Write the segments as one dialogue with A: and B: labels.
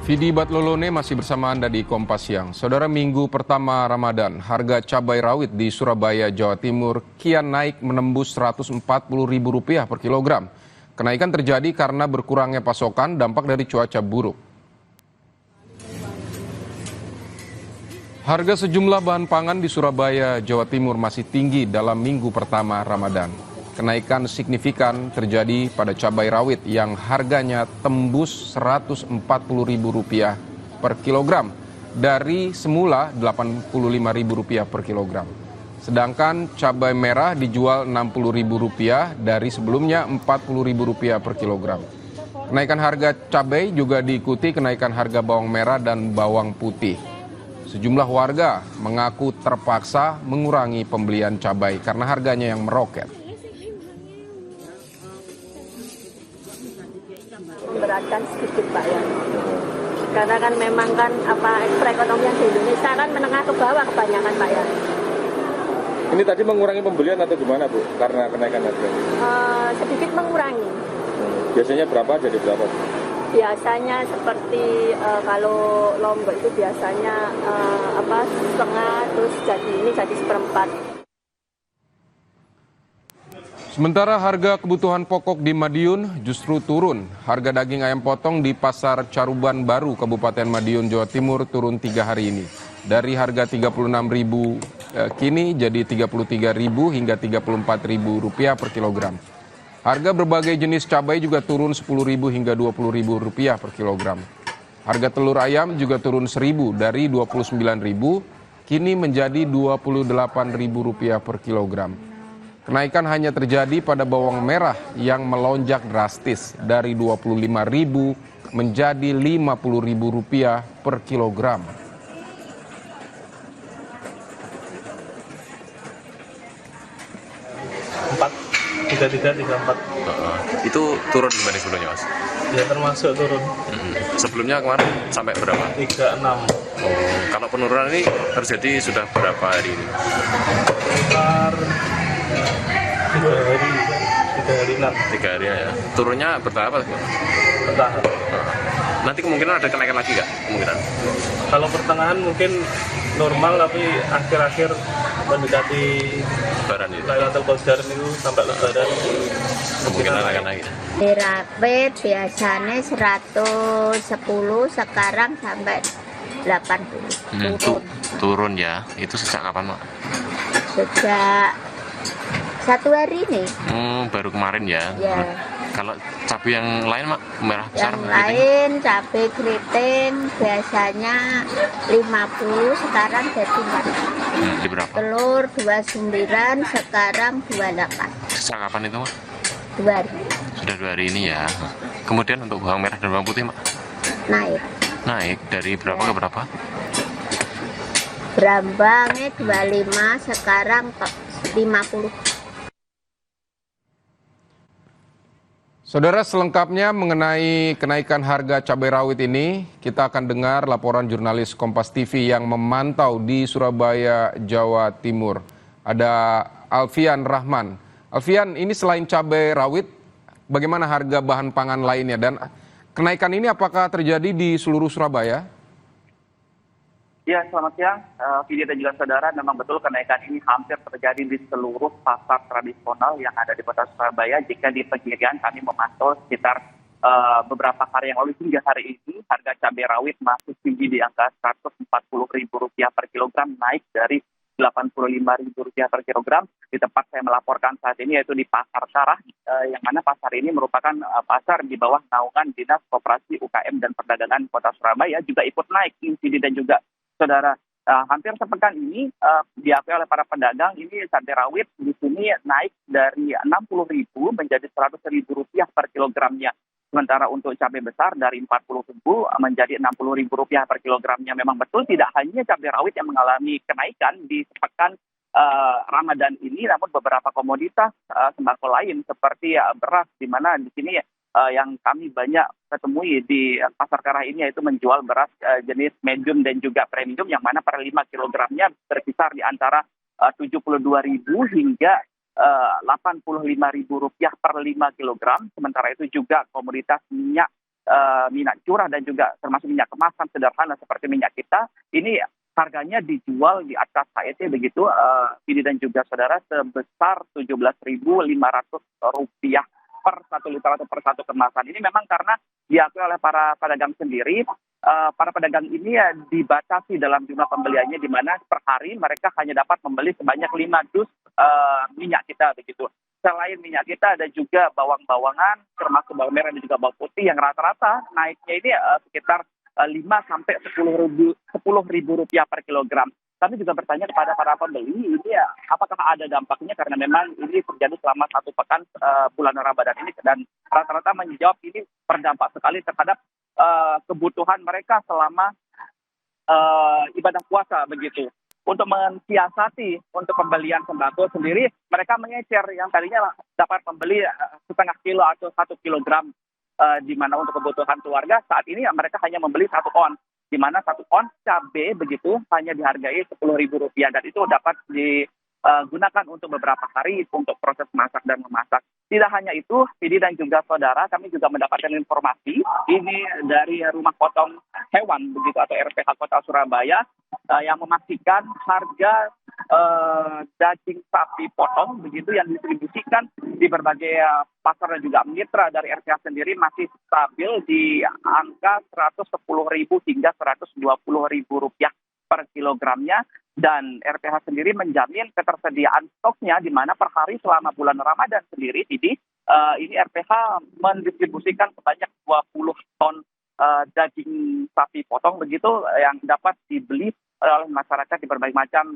A: Vidi Batlolone masih bersama Anda di Kompas Siang. Saudara, minggu pertama Ramadan, harga cabai rawit di Surabaya, Jawa Timur kian naik menembus Rp140.000 per kilogram. Kenaikan terjadi karena berkurangnya pasokan dampak dari cuaca buruk. Harga sejumlah bahan pangan di Surabaya, Jawa Timur masih tinggi dalam minggu pertama Ramadan. Kenaikan signifikan terjadi pada cabai rawit yang harganya tembus Rp140.000 per kilogram dari semula Rp85.000 per kilogram. Sedangkan cabai merah dijual Rp60.000 dari sebelumnya Rp40.000 per kilogram. Kenaikan harga cabai juga diikuti kenaikan harga bawang merah dan bawang putih. Sejumlah warga mengaku terpaksa mengurangi pembelian cabai karena harganya yang meroket.
B: Memberatkan sedikit Pak ya, karena kan memang kan perekonomian di Indonesia kan menengah ke bawah kebanyakan Pak ya.
C: Ini tadi mengurangi pembelian atau gimana Bu, karena kenaikan harga?
B: Sedikit mengurangi.
C: Biasanya berapa jadi berapa?
B: Biasanya seperti kalau lombok itu biasanya setengah, terus jadi seperempat.
A: Sementara harga kebutuhan pokok di Madiun justru turun. Harga daging ayam potong di Pasar Caruban Baru, Kabupaten Madiun, Jawa Timur turun 3 hari ini. Dari harga Rp36.000 kini jadi Rp33.000 hingga Rp34.000 per kilogram. Harga berbagai jenis cabai juga turun Rp10.000 hingga Rp20.000 per kilogram. Harga telur ayam juga turun Rp1.000 dari Rp29.000 kini menjadi Rp28.000 per kilogram. Kenaikan hanya terjadi pada bawang merah yang melonjak drastis dari Rp25.000 menjadi Rp50.000 per kilogram.
D: Tiga empat.
E: Itu turun dibanding sebelumnya, Mas?
D: Ya termasuk turun.
E: Sebelumnya kemarin sampai berapa?
D: 36.
E: Oh, kalau penurunan ini terjadi sudah berapa hari ini?
D: Sekitar
E: 3 hari ya. Turunnya bertahap apa?
D: bertahap.
E: Nanti kemungkinan ada kenaikan lagi nggak? Kemungkinan?
D: Kalau pertengahan mungkin normal, tapi akhir-akhir mendekati
E: Lebaran itu.
D: Lailatul Qadar itu sampai Lebaran
E: Kemungkinan akan naik.
F: Di rapid biasanya 110, sekarang sampai 80.
E: Turun ya. Itu sejak kapan, Mak?
F: Sejak 1 hari ini.
E: Baru kemarin ya.
F: Ya.
E: Kalau cabai yang lain, Mak, merah besar?
F: Yang lain cabai keriting biasanya 50, sekarang jadi 40.
E: Di berapa?
F: Telur 29, sekarang 28.
E: Sejak kapan itu, Mak?
F: 2 hari
E: Sudah 2 hari ini ya. Kemudian untuk bawang merah dan bawang putih, Mak?
F: naik.
E: Naik dari berapa ke berapa?
F: Brambangnya 25, sekarang 50.
A: Saudara, selengkapnya mengenai kenaikan harga cabai rawit ini, kita akan dengar laporan jurnalis Kompas TV yang memantau di Surabaya, Jawa Timur. Ada Alfian Rahman. Alfian, ini selain cabai rawit, bagaimana harga bahan pangan lainnya? Dan kenaikan ini apakah terjadi di seluruh Surabaya?
G: Ya, selamat siang, Vidi dan juga saudara. Memang betul kenaikan ini hampir terjadi di seluruh pasar tradisional yang ada di kota Surabaya. Jika di Pegirian kami memantau sekitar beberapa hari yang lalu hingga hari ini, harga cabai rawit masih tinggi di angka Rp140.000 per kilogram, naik dari Rp85.000 per kilogram. Di tempat saya melaporkan saat ini yaitu di Pasar Sarah, yang mana pasar ini merupakan pasar di bawah naungan Dinas Koperasi UKM dan Perdagangan Kota Surabaya, juga ikut naik Vidi dan juga saudara. Hampir sepekan ini diakui oleh para pedagang, ini cabai rawit di sini naik dari Rp60.000 menjadi Rp100.000 per kilogramnya. Sementara untuk cabai besar dari Rp40.000 menjadi Rp60.000 per kilogramnya. Memang betul tidak hanya cabai rawit yang mengalami kenaikan di sepekan Ramadan ini, namun beberapa komoditas sembako lain seperti beras, di mana di sini yang kami banyak ketemui di Pasar Karah ini yaitu menjual beras jenis medium dan juga premium, yang mana per 5 kilogramnya berkisar di antara Rp72.000 hingga Rp85.000 per 5 kilogram. Sementara itu juga komoditas minyak minyak curah dan juga termasuk minyak kemasan sederhana seperti minyak kita, ini harganya dijual di atas HET begitu, Vidi dan juga saudara, sebesar Rp17.500 per 1 liter atau per satu kemasan. Ini memang karena diakui oleh para pedagang sendiri, para pedagang ini ya dibatasi dalam jumlah pembeliannya, di mana per hari mereka hanya dapat membeli sebanyak 5 dus minyak kita begitu. Selain minyak kita ada juga bawang-bawangan, termasuk bawang merah dan juga bawang putih yang rata-rata naiknya ini sekitar 5 sampai 10.000 rupiah per kilogram. Kami juga bertanya kepada para pembeli, ini ya, apakah ada dampaknya karena memang ini terjadi selama 1 pekan bulan Ramadan ini, dan rata-rata menjawab ini berdampak sekali terhadap kebutuhan mereka selama ibadah puasa begitu. Untuk mensiasati untuk pembelian sembako sendiri, mereka mengecer yang tadinya dapat membeli setengah kilo atau 1 kilogram, di mana untuk kebutuhan keluarga saat ini ya, mereka hanya membeli 1 on, di mana 1 on cabai begitu hanya dihargai Rp10.000, dan itu dapat digunakan untuk beberapa hari untuk proses masak dan memasak. Tidak hanya itu, Vidi dan juga saudara, kami juga mendapatkan informasi ini dari Rumah Potong Hewan begitu atau RPH Kota Surabaya, yang memastikan harga daging sapi potong begitu yang didistribusikan di berbagai pasar dan juga mitra dari RPH sendiri masih stabil di angka Rp110.000 hingga Rp120.000 per kilogramnya, dan RPH sendiri menjamin ketersediaan stoknya, di mana per hari selama bulan Ramadan sendiri ini RPH mendistribusikan sebanyak 20 ton daging sapi potong begitu yang dapat dibeli oleh masyarakat di berbagai macam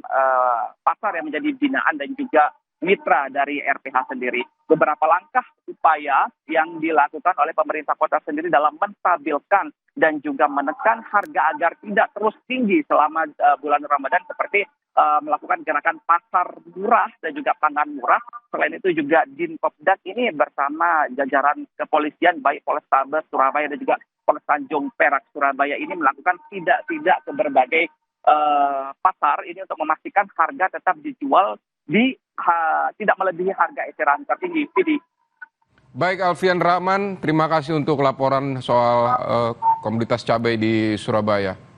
G: pasar yang menjadi binaan dan juga mitra dari RPH sendiri. Beberapa langkah upaya yang dilakukan oleh pemerintah kota sendiri dalam menstabilkan dan juga menekan harga agar tidak terus tinggi selama bulan Ramadan, seperti melakukan gerakan pasar murah dan juga pangan murah. Selain itu juga Dinpopdak ini bersama jajaran kepolisian baik Polrestabes Surabaya dan juga Polres Tanjung Perak Surabaya ini melakukan sidak ke berbagai pasar ini untuk memastikan harga tetap dijual di tidak melebihi harga eceran tertinggi.
A: Baik, Alfian Rahman, terima kasih untuk laporan soal komoditas cabai di Surabaya.